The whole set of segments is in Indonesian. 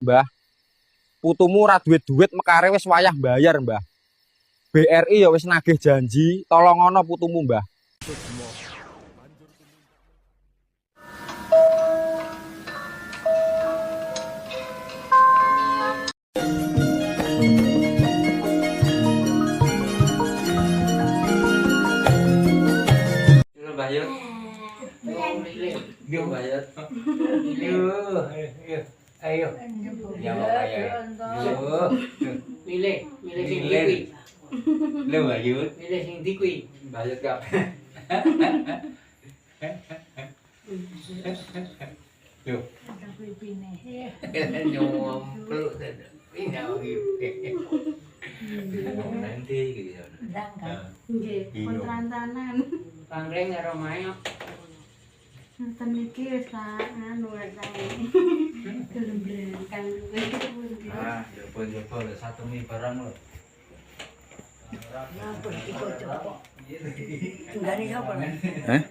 Mbah, putumu ora duit-duit mekare wis wayah bayar, Mbah. BRI ya wis nagih janji, tolong ana putumu, Mbah. Mbah yo. Yo Mbah yo. Ayo. Ya ayo. Yo. Milih sing ndi kuwi. Lho Mbah yo. Milih sing ndi kuwi. Mbah yo gak. Yo. Nyom peluk ini nanti gitu. Ndang kan. Nggih, kontrantanan. Pangling karo mae. Nonton iki wis anu wae. Gelembrengan kuwi. Ah, jopo-jopo lho satemi barang lho. Ngampun iki coba. Tunggane sapa? Hah?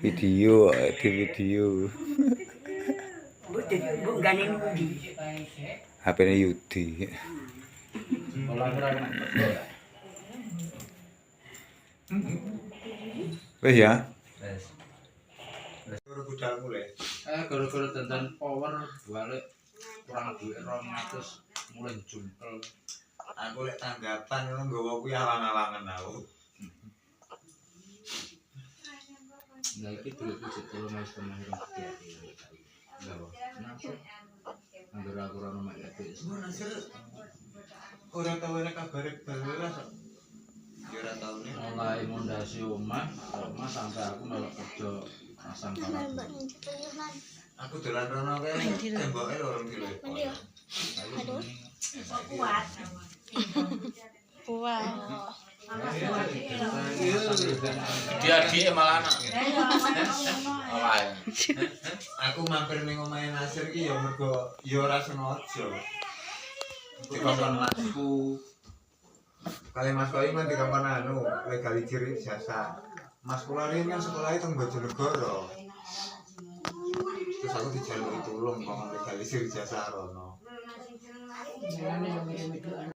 Video, di video. Bu gane ndi? HP-ne Yudi. Wes ya. Wes. Guru budal mulai. Gara-gara dandan power balik kurang duit 200 mulai jumpel. Aku lek tanggapan ngono nggawa kuwi alang-alangan aku. Nah iki duit wis telu mas temen rong gede. Gawa. Kenapa? Angger aku ora ono mek duit. Nasir ora tau enek kabare balas. Ya ora tau nek. Mulai mondasi omah sampai aku melok kerja pasang palang. Aku dolan rono kae temboke lorong telepon. Aduh. Kuat. Kuat. Dia malah anak. Aku mampir ning omahe Nasir ki ya mergo ya ora sengaja. Dikongkon masku. Kali Mas Koi kan dikongkon anu legalisir jasa. Mas kula ini kan sekolahnya teng Bojonegoro. Terus aku dijaluki tulung kok legalisir jasa rono.